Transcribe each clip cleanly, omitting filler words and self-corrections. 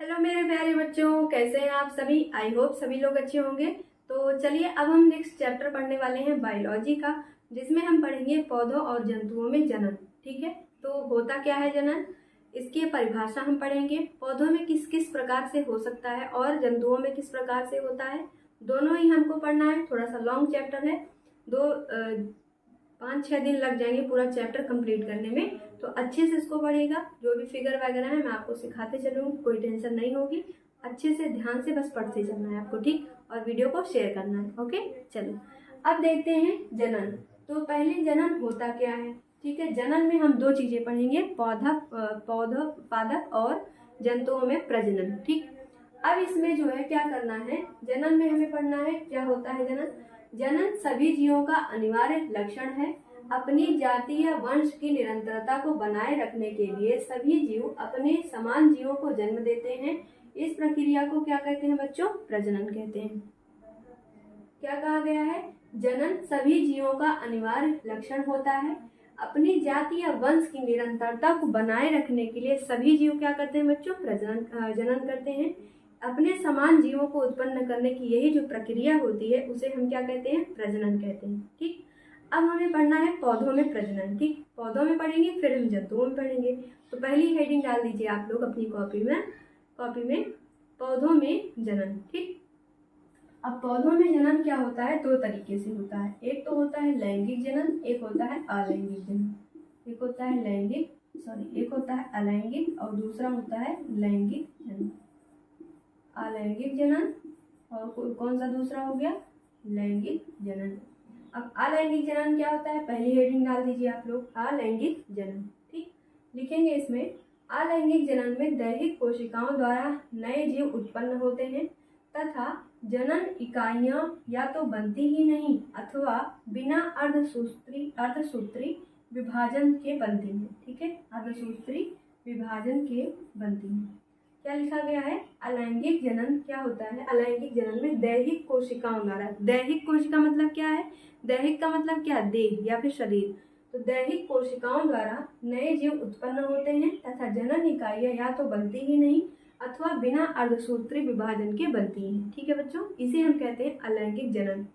Hello मेरे प्यारे बच्चों, कैसे हैं आप सभी। आई होप सभी लोग अच्छे होंगे। तो चलिए अब हम नेक्स्ट चैप्टर पढ़ने वाले हैं बायोलॉजी का, जिसमें हम पढ़ेंगे पौधों और जंतुओं में जनन। ठीक है, तो होता क्या है जनन, इसकी परिभाषा हम पढ़ेंगे। पौधों में किस किस प्रकार से हो सकता है और जंतुओं में किस प्रकार से होता है, दोनों ही हमको पढ़ना है। थोड़ा सा लॉन्ग चैप्टर है, 5-6 दिन लग जाएंगे पूरा चैप्टर कंप्लीट करने में। तो अच्छे से इसको पढ़िएगा, जो भी फिगर वगैरह है मैं आपको सिखाते चलूँगी, कोई टेंशन नहीं होगी। अच्छे से ध्यान से बस पढ़ते चलना है आपको, ठीक। और वीडियो को शेयर करना है, ओके। चलो अब देखते हैं जनन। तो पहले जनन होता क्या है, ठीक है। जनन में हम दो चीजें पढ़ेंगे, पादप और जंतुओं में प्रजनन, ठीक। अब इसमें जो है क्या करना है, जनन में हमें पढ़ना है क्या होता है जनन। जनन सभी जीवों का अनिवार्य लक्षण है। अपनी जाति या वंश की निरंतरता को बनाए रखने के लिए सभी जीव अपने समान जीवों को जन्म देते हैं। इस प्रक्रिया को क्या कहते हैं बच्चों, प्रजनन कहते हैं। क्या कहा गया है, जनन सभी जीवों का अनिवार्य लक्षण होता है। अपनी जाति या वंश की निरंतरता को बनाए रखने के लिए सभी जीव क्या करते हैं बच्चों, जनन करते हैं। अपने समान जीवों को उत्पन्न करने की यही जो प्रक्रिया होती है उसे हम क्या कहते हैं, प्रजनन कहते हैं, ठीक। अब हमें पढ़ना है पौधों में प्रजनन, ठीक। पौधों में पढ़ेंगे फिर हम जंतुओं में पढ़ेंगे। तो पहली हेडिंग डाल दीजिए आप लोग अपनी कॉपी में पौधों में जनन, ठीक। अब पौधों में जनन क्या होता है, दो तरीके से होता है। एक तो होता है लैंगिक जनन, एक होता है अलैंगिक जनन। एक होता है अलैंगिक और दूसरा होता है लैंगिक जनन। अलैंगिक जनन और कौन सा दूसरा हो गया, लैंगिक जनन। अब अलैंगिक जनन क्या होता है, पहली हेडिंग डाल दीजिए आप लोग, अलैंगिक जनन, ठीक। लिखेंगे इसमें, अलैंगिक जनन में दैहिक कोशिकाओं द्वारा नए जीव उत्पन्न होते हैं तथा जनन इकाइयां या तो बनती ही नहीं अथवा बिना अर्धसूत्री विभाजन के बनती हैं, ठीक है। अर्धसूत्री विभाजन के बनती हैं। क्या लिखा गया है, अलैंगिक जनन क्या होता है, अलैंगिक जनन में दैहिक कोशिकाओं द्वारा, दैहिक कोशिका मतलब क्या है, दैहिक का मतलब क्या, देह या फिर शरीर। तो दैहिक कोशिकाओं द्वारा नए जीव उत्पन्न होते हैं तथा जनन इकाइयां या तो बनती ही नहीं अथवा बिना अर्धसूत्री विभाजन के बनती हैं, ठीक है बच्चों। इसे हम कहते हैं अलैंगिक जनन।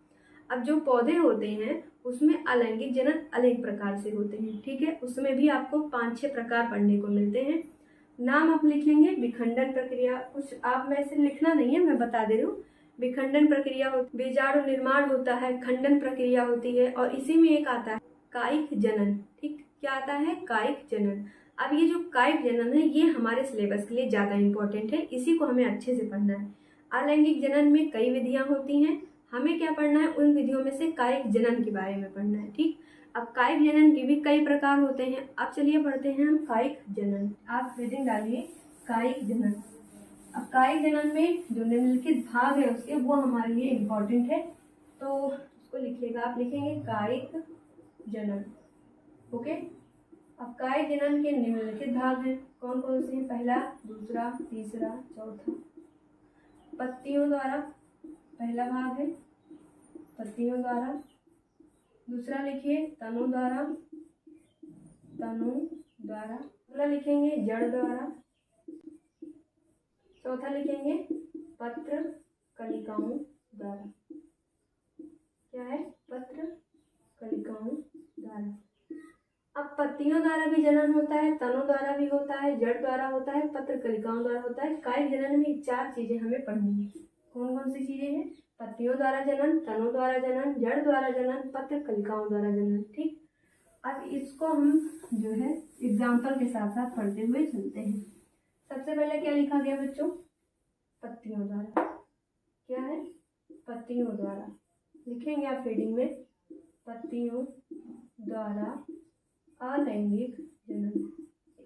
अब जो पौधे होते हैं उसमें अलैंगिक जनन अलग प्रकार से होते हैं, ठीक है। उसमें भी आपको 5-6 प्रकार पढ़ने को मिलते हैं। नाम आप लिखेंगे, विखंडन प्रक्रिया, कुछ आप में से लिखना नहीं है, मैं बता दे रही हूँ। विखंडन प्रक्रिया बीजाणु निर्माण होता है, खंडन प्रक्रिया होती है और इसी में एक आता है कायिक जनन, ठीक। क्या आता है, कायिक जनन। अब ये जो कायिक जनन है ये हमारे सिलेबस के लिए ज्यादा इंपॉर्टेंट है, इसी को हमें अच्छे से पढ़ना है। अलैंगिक जनन में कई विधियां होती हैं, हमें क्या पढ़ना है, उन विधियों में से कायिक जनन के बारे में पढ़ना है, ठीक। अब कायिक जनन के भी कई प्रकार होते हैं। अब चलिए पढ़ते हैं हम कायिक जनन। आप हेडिंग डालिए कायिक जनन। अब कायिक जनन में जो निम्नलिखित भाग है उसके, वो हमारे लिए इम्पोर्टेंट है, तो उसको लिखिएगा। आप लिखेंगे कायिक जनन, ओके। अब कायिक जनन के निम्नलिखित भाग हैं, कौन कौन से हैं, पहला, दूसरा, तीसरा, चौथा। पत्तियों द्वारा पहला भाग है, पत्तियों द्वारा। दूसरा लिखिए तनु द्वारा, अगला लिखेंगे जड़ द्वारा। चौथा लिखेंगे पत्र कलिकाओं द्वारा। क्या है, पत्र कलिकाओं द्वारा। अब पत्तियों द्वारा भी जनन होता है, तनु द्वारा भी होता है, जड़ द्वारा होता है, पत्र कलिकाओं द्वारा होता है। कायिक जनन में 4 चीजें हमें पढ़नी है। कौन कौन सी चीजें हैं, पत्तियों द्वारा जनन, तनु द्वारा जनन, जड़ द्वारा जनन, पत्र कलिकाओं द्वारा जनन, ठीक। अब इसको हम जो है एग्जाम्पल के साथ साथ पढ़ते हुए चलते हैं। सबसे पहले क्या लिखा गया बच्चों, पत्तियों द्वारा। क्या है, पत्तियों द्वारा। लिखेंगे आप हेडिंग में, पत्तियों द्वारा अलैंगिक जनन।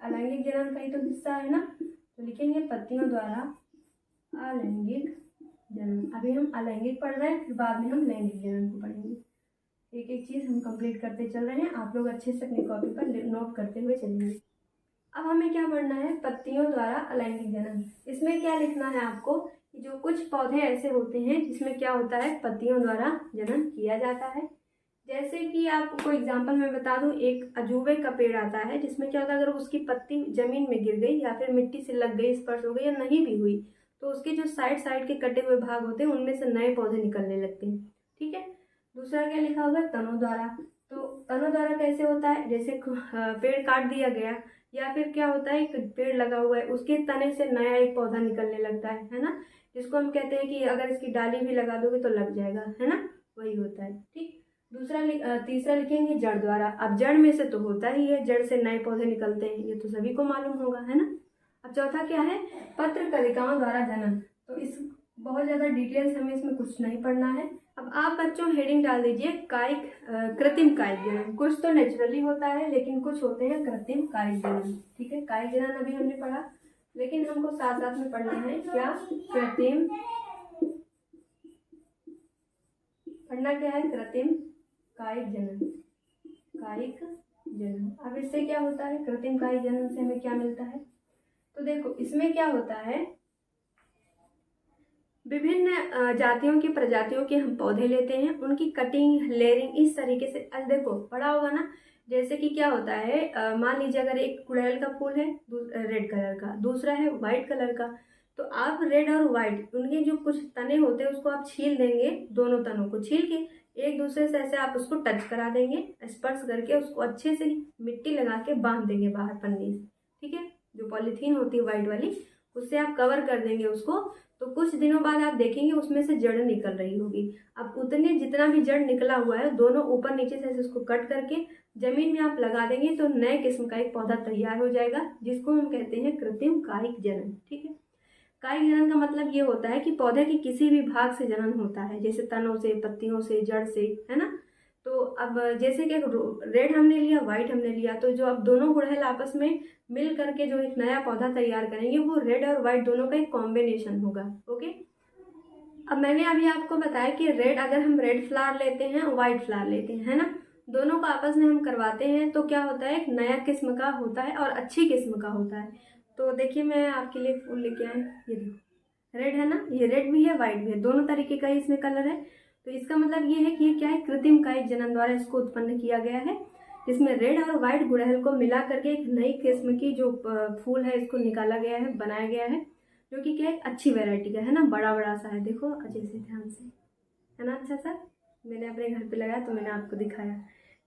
अलैंगिक जनन का ही तो हिस्सा है ना, तो लिखेंगे पत्तियों द्वारा अलैंगिक जनन। अभी हम अलैंगिक पढ़ रहे हैं, फिर बाद में हम लैंगिक जनन को पढ़ेंगे। एक एक चीज हम कंप्लीट करते चल रहे हैं, आप लोग अच्छे से अपनी कॉपी पर नोट करते हुए चलेंगे। अब हमें क्या पढ़ना है, पत्तियों द्वारा अलैंगिक जनन। इसमें क्या लिखना है आपको, कि जो कुछ पौधे ऐसे होते हैं जिसमें क्या होता है, पत्तियों द्वारा जनन किया जाता है। जैसे कि आपको एग्जांपल मैं बता दूं, एक अजूबे का पेड़ आता है जिसमें क्या होता है, अगर उसकी पत्ती जमीन में गिर गई या फिर मिट्टी से लग गई, स्पर्श हो गई या नहीं भी हुई, तो उसके जो साइड साइड के कटे हुए भाग होते हैं उनमें से नए पौधे निकलने लगते हैं। ठीक है। दूसरा क्या लिखा होगा, तनों द्वारा। तो तनों द्वारा कैसे होता है, जैसे पेड़ काट दिया गया या फिर क्या होता है, एक पेड़ लगा हुआ है उसके तने से नया एक पौधा निकलने लगता है ना, जिसको हम कहते हैं कि अगर इसकी डाली भी लगा दोगे तो लग जाएगा, है ना, वही होता है। ठीक। तीसरा लिखेंगे जड़ द्वारा। अब जड़ में से तो होता ही है, जड़ से नए पौधे निकलते हैं, ये तो सभी को मालूम होगा, है ना। अब चौथा क्या है, पत्र कलिकाओं द्वारा जनन। तो इस बहुत ज्यादा डिटेल्स हमें इसमें कुछ नहीं पढ़ना है। अब आप बच्चों हेडिंग डाल दीजिए कायिक कृत्रिम कायिक जनन। कुछ तो नेचुरली होता है लेकिन कुछ होते हैं कृत्रिम कायिक जनन। ठीक है, कायिक जनन अभी हमने पढ़ा, लेकिन हमको साथ साथ में पढ़ना है क्या, कृत्रिम, पढ़ना क्या है, कृत्रिम कायिक जनन। कायिक जनन। अब इससे क्या होता है, कृत्रिम कायिक जनन से हमें क्या मिलता है, तो देखो इसमें क्या होता है, विभिन्न जातियों की प्रजातियों के हम पौधे लेते हैं, उनकी कटिंग लेयरिंग इस तरीके से। आज देखो पढ़ा होगा ना, जैसे कि क्या होता है, मान लीजिए अगर एक गुड़हल का फूल है रेड कलर का, दूसरा है व्हाइट कलर का, तो आप रेड और व्हाइट उनके जो कुछ तने होते हैं उसको आप छील देंगे, दोनों तनों को छील के एक दूसरे से ऐसे आप उसको टच करा देंगे, स्पर्श करके उसको अच्छे से मिट्टी लगा के बांध देंगे बाहर पन्नी से। ठीक है, जो पॉलीथीन होती है व्हाइट वाली, उससे आप कवर कर देंगे उसको, तो कुछ दिनों बाद आप देखेंगे उसमें से जड़ निकल रही होगी। अब उतने जितना भी जड़ निकला हुआ है दोनों ऊपर नीचे से उसको कट करके जमीन में आप लगा देंगे तो नए किस्म का एक पौधा तैयार हो जाएगा, जिसको हम कहते हैं कृत्रिम कायिक जनन। ठीक है, कायिक जनन का मतलब ये होता है कि पौधे के किसी भी भाग से जनन होता है, जैसे तनों से, पत्तियों से, जड़ से, है ना। तो अब जैसे कि रेड हमने लिया, व्हाइट हमने लिया, तो जो अब दोनों गुड़हल आपस में मिल करके जो एक नया पौधा तैयार करेंगे वो रेड और व्हाइट दोनों का एक कॉम्बिनेशन होगा। ओके। अब मैंने अभी आपको बताया कि रेड, अगर हम रेड फ्लावर लेते हैं, व्हाइट फ्लावर लेते हैं, है ना, दोनों को आपस में हम करवाते हैं तो क्या होता है, एक नया किस्म का होता है और अच्छी किस्म का होता है। तो देखिए मैं आपके लिए फूल लेके आई, ये देखो रेड है ना, ये रेड भी है व्हाइट भी है, दोनों तरीके का ही इसमें कलर है। तो इसका मतलब ये है कि ये क्या है, कृत्रिम कायिक जनन द्वारा इसको उत्पन्न किया गया है, जिसमें रेड और व्हाइट गुड़हल को मिला करके एक नई किस्म की जो फूल है इसको निकाला गया है, बनाया गया है, जो कि क्या है, अच्छी वैरायटी का है ना, बड़ा बड़ा सा है, देखो अच्छे से ध्यान से, है ना, अच्छा सा। मैंने अपने घर पे लगाया तो मैंने आपको दिखाया।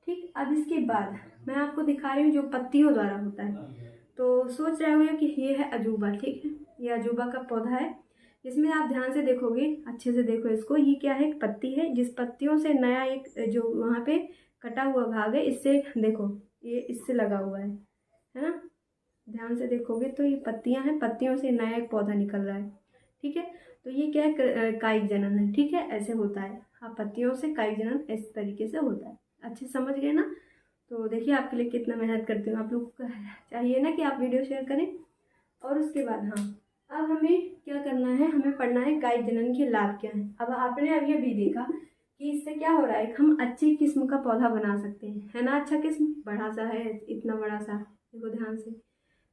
ठीक। अब इसके बाद मैं आपको दिखा रही हूँ जो पत्तियों द्वारा होता है। तो सोच रहे होंगे कि ये है अजूबा। ठीक है, ये अजूबा का पौधा है, इसमें आप ध्यान से देखोगे, अच्छे से देखो इसको, ये क्या है, एक पत्ती है, जिस पत्तियों से नया एक जो वहाँ पे कटा हुआ भाग है, इससे देखो ये इससे लगा हुआ है ना, ध्यान से देखोगे तो ये पत्तियां हैं, पत्तियों से नया एक पौधा निकल रहा है। ठीक है, तो ये क्या है, कायिक जनन है। ठीक है, ऐसे होता है, हाँ, पत्तियों से कायिक जनन इस तरीके से होता है। अच्छे समझ गए ना। तो देखिए आपके लिए कितना मेहनत करती हूँ, आप लोग को चाहिए ना कि आप वीडियो शेयर करें। और उसके बाद हाँ, अब हमें क्या करना है, हमें पढ़ना है कायिक जनन के लाभ क्या है। अब आपने अब ये भी देखा कि इससे क्या हो रहा है, हम अच्छी किस्म का पौधा बना सकते हैं, है ना, अच्छा किस्म, बड़ा सा है, इतना बड़ा सा, देखो ध्यान से,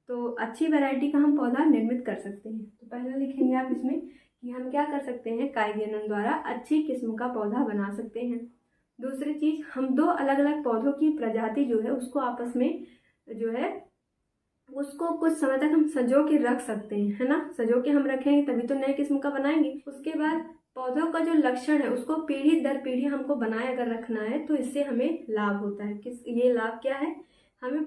तो अच्छी वैरायटी का हम पौधा निर्मित कर सकते हैं। तो पहले लिखेंगे आप इसमें कि हम क्या कर सकते हैं, कायिक जनन द्वारा अच्छी किस्म का पौधा बना सकते हैं। दूसरी चीज, हम दो अलग अलग पौधों की प्रजाति जो है उसको आपस में जो है उसको कुछ समय तक हम सजो के रख सकते हैं, है ना, सजो के हम रखेंगे तभी तो नए किस्म का बनाएंगे। उसके बाद पौधों का जो लक्षण है उसको पीढ़ी दर पीढ़ी हमको बनाए अगर रखना है तो इससे हमें लाभ होता है। ये लाभ क्या है, हमें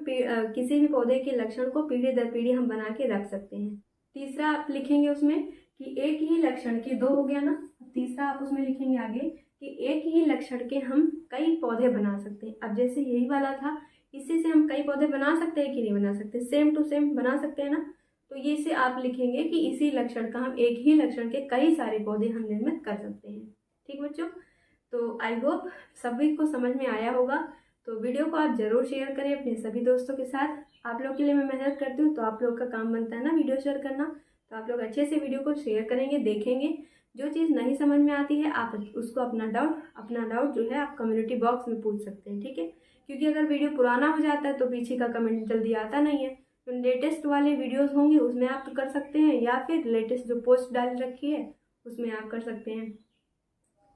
किसी भी पौधे के लक्षण को पीढ़ी दर पीढ़ी हम बना के रख सकते हैं। तीसरा आप लिखेंगे उसमें कि एक ही लक्षण के, दो हो गया ना, तीसरा आप उसमें लिखेंगे आगे कि एक ही लक्षण के हम कई पौधे बना सकते हैं। अब जैसे यही वाला था, इसी से हम कई पौधे बना सकते हैं कि नहीं बना सकते, सेम टू सेम बना सकते हैं ना। तो ये से आप लिखेंगे कि इसी लक्षण का हम, एक ही लक्षण के कई सारे पौधे हम निर्मित कर सकते हैं। ठीक बच्चों, तो आई होप सभी को समझ में आया होगा। तो वीडियो को आप जरूर शेयर करें अपने सभी दोस्तों के साथ। आप लोग के लिए मैं मेहनत करती हूँ तो आप लोग का काम बनता है ना वीडियो शेयर करना। तो आप लोग अच्छे से वीडियो को शेयर करेंगे, देखेंगे, जो चीज़ नहीं समझ में आती है आप उसको अपना डाउट जो है आप कम्युनिटी बॉक्स में पूछ सकते हैं। ठीक है, क्योंकि अगर वीडियो पुराना हो जाता है तो पीछे का कमेंट जल्दी आता नहीं है। तो लेटेस्ट वाले वीडियोस होंगे उसमें आप कर सकते हैं, या फिर लेटेस्ट जो पोस्ट डाल रखी है उसमें आप कर सकते हैं।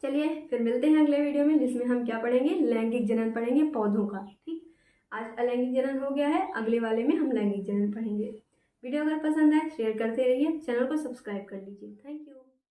चलिए फिर मिलते हैं अगले वीडियो में, जिसमें हम क्या पढ़ेंगे, लैंगिक जनन पढ़ेंगे पौधों का। ठीक, आज अलैंगिक जनन हो गया है, अगले वाले में हम लैंगिक जनन पढ़ेंगे। वीडियो अगर पसंद आए शेयर करते रहिए, चैनल को सब्सक्राइब कर लीजिए। Thank you.